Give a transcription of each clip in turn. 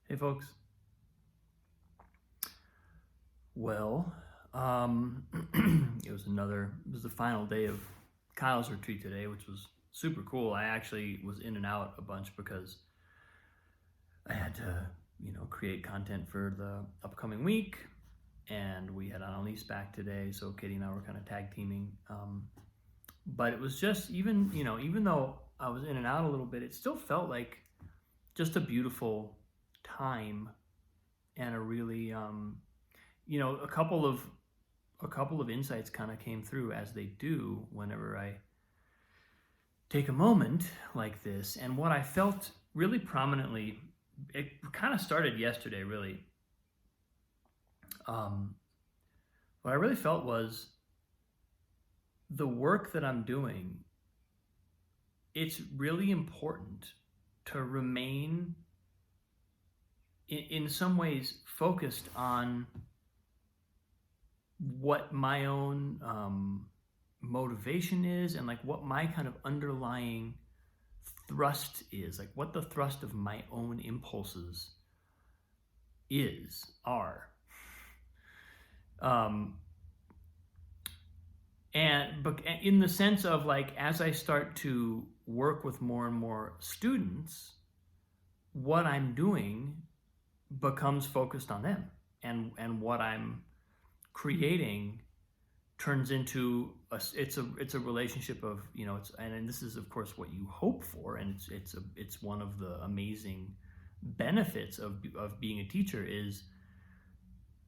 Hey folks. Well, it was the final day of Kyle's retreat today, which was super cool. I actually was in and out a bunch because I had to, create content for the upcoming week, and we had Annalise back today, so Katie and I were kind of tag teaming. But it was just even though I was in and out a little bit, it still felt like just a beautiful time and a really a couple of insights kind of came through, as they do whenever I take a moment like this. And what I felt really prominently, it kind of started yesterday, really. What I really felt was the work that I'm doing, it's really important to remain in some ways focused on what my own motivation is, and like what my kind of underlying thrust is, like what the thrust of my own impulses are. But in the sense of, like, as I start to work with more and more students, what I'm doing becomes focused on them, and what I'm creating turns into it's a relationship of, and this is of course what you hope for, and it's one of the amazing benefits of being a teacher is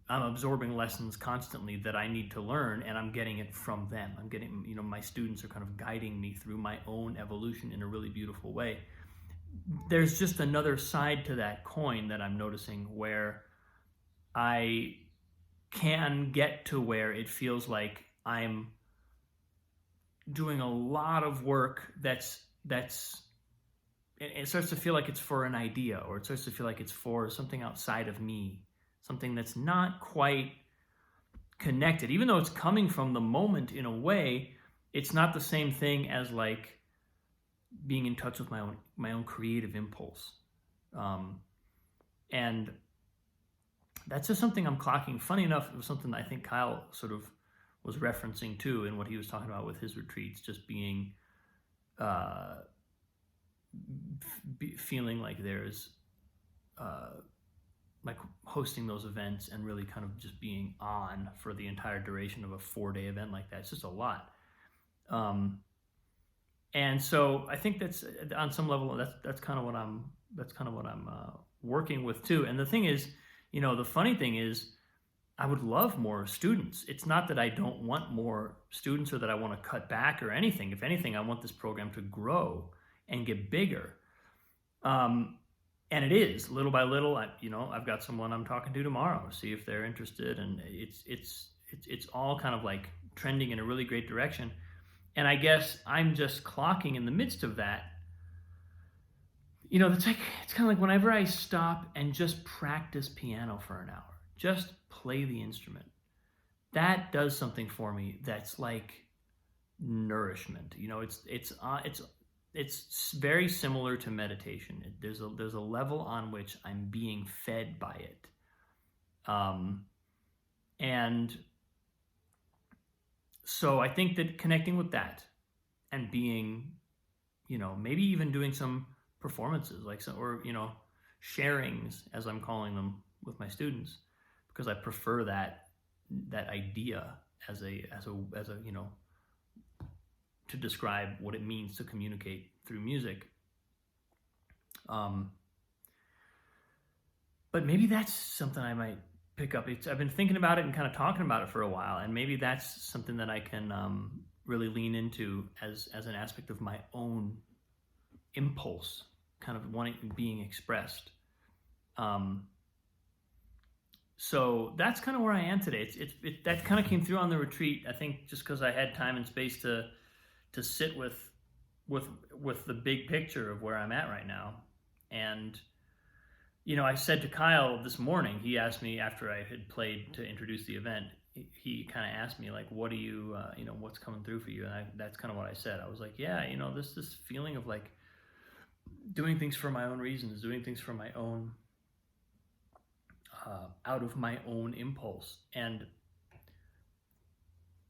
I'm absorbing lessons constantly that I need to learn, and I'm getting it from them. I'm getting, my students are kind of guiding me through my own evolution in a really beautiful way. There's just another side to that coin that I'm noticing, where I can get to where it feels like I'm doing a lot of work that's it starts to feel like it's for an idea, or it starts to feel like it's for something outside of me, something that's not quite connected. Even though it's coming from the moment in a way, it's not the same thing as like being in touch with my own creative impulse. And that's just something I'm clocking. Funny enough, it was something that I think Kyle sort of was referencing too in what he was talking about with his retreats, just being feeling like there's like hosting those events and really kind of just being on for the entire duration of a 4-day event like that. It's just a lot. And so I think that's, on some level, that's kind of what I'm working with too. And the thing is, the funny thing is, I would love more students. It's not that I don't want more students or that I want to cut back or anything. If anything, I want this program to grow and get bigger. And it is, little by little. I've got someone I'm talking to tomorrow to see if they're interested, and it's all kind of like trending in a really great direction. And I guess I'm just clocking in the midst of that. It's kind of like whenever I stop and just practice piano for an hour, just play the instrument, that does something for me that's like nourishment. It's very similar to meditation. There's a level on which I'm being fed by it, and so I think that connecting with that and being, maybe even doing some performances, like some, or sharings, as I'm calling them, with my students, because I prefer that idea as a to describe what it means to communicate through music. But maybe that's something I might pick up. I've been thinking about it and kind of talking about it for a while, and maybe that's something that I can really lean into as an aspect of my own impulse, kind of being expressed. So that's kind of where I am today. That kind of came through on the retreat, I think, just because I had time and space to sit with the big picture of where I'm at right now. And I said to Kyle this morning, he asked me after I had played to introduce the event, he kind of asked me, like, what do you what's coming through for you? And that's kind of what I said. I was like, yeah, this feeling of like doing things for my own reasons, doing things for my own out of my own impulse. And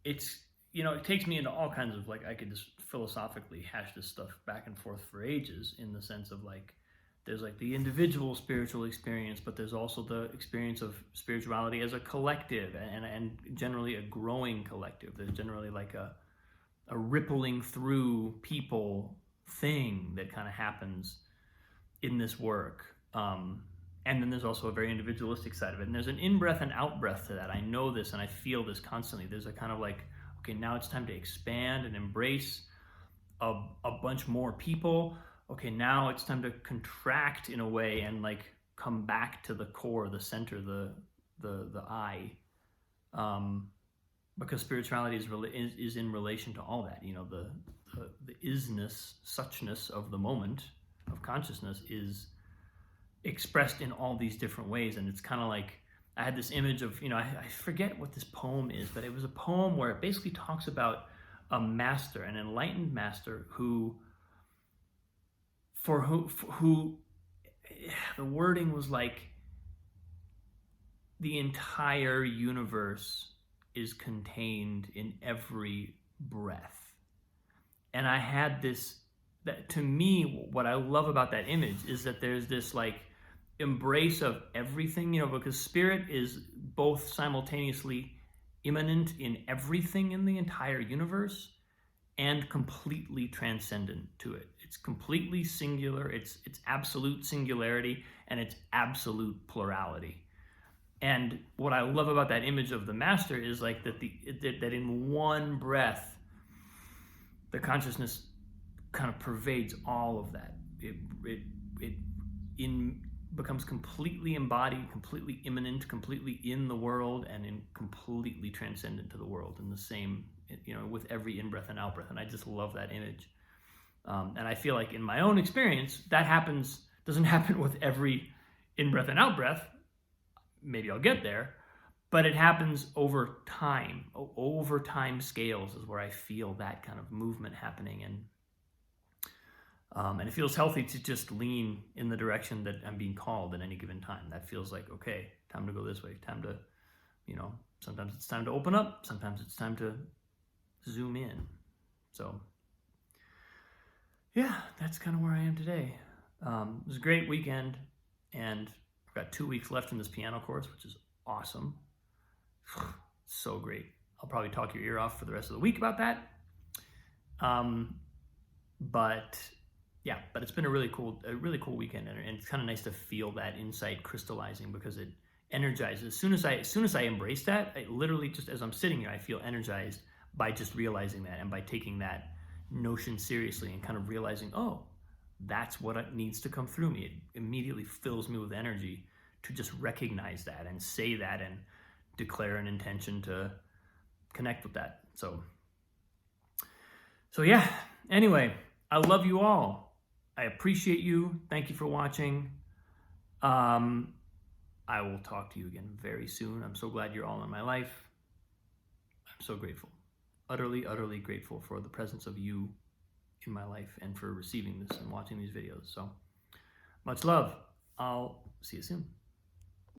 it's, it takes me into all kinds of, like, I could just philosophically hash this stuff back and forth for ages, in the sense of, like, there's like the individual spiritual experience, but there's also the experience of spirituality as a collective, and generally a growing collective. There's generally like a rippling through people thing that kind of happens in this work. And then there's also a very individualistic side of it. And there's an in-breath and out-breath to that. I know this and I feel this constantly. There's a kind of like, okay, now it's time to expand and embrace a bunch more people. Okay, now it's time to contract in a way and like come back to the core, the center, the I. Because spirituality is in relation to all that. The isness, suchness of the moment of consciousness is expressed in all these different ways. And it's kind of like, I had this image of, I forget what this poem is, but it was a poem where it basically talks about a master, an enlightened master who the wording was like, the entire universe is contained in every breath. And I had this, that to me, what I love about that image is that there's this like embrace of everything, because spirit is both simultaneously immanent in everything in the entire universe and completely transcendent to it. It's completely singular, it's absolute singularity, and it's absolute plurality. And what I love about that image of the master is like that in one breath, the consciousness kind of pervades all of that. It becomes completely embodied, completely immanent, completely in the world, and completely transcendent to the world in the same, with every in-breath and out-breath. And I just love that image. And I feel like in my own experience, that doesn't happen with every in-breath and out-breath. Maybe I'll get there, but it happens over time. Over time scales is where I feel that kind of movement happening. And it feels healthy to just lean in the direction that I'm being called at any given time. That feels like, okay, time to go this way, time to, sometimes it's time to open up, sometimes it's time to zoom in. So yeah, that's kind of where I am today. It was a great weekend, and I've got 2 weeks left in this piano course, which is awesome. So great. I'll probably talk your ear off for the rest of the week about that. But it's been a really cool weekend, and it's kind of nice to feel that insight crystallizing, because it energizes. As soon as I embrace that, I literally, just as I'm sitting here, I feel energized by just realizing that, and by taking that notion seriously and kind of realizing, oh, that's what needs to come through me. It immediately fills me with energy to just recognize that and say that and declare an intention to connect with that. So yeah, anyway, I love you all. I appreciate you. Thank you for watching. I will talk to you again very soon. I'm so glad you're all in my life. I'm so grateful. Utterly, utterly grateful for the presence of you in my life and for receiving this and watching these videos. So much love. I'll see you soon.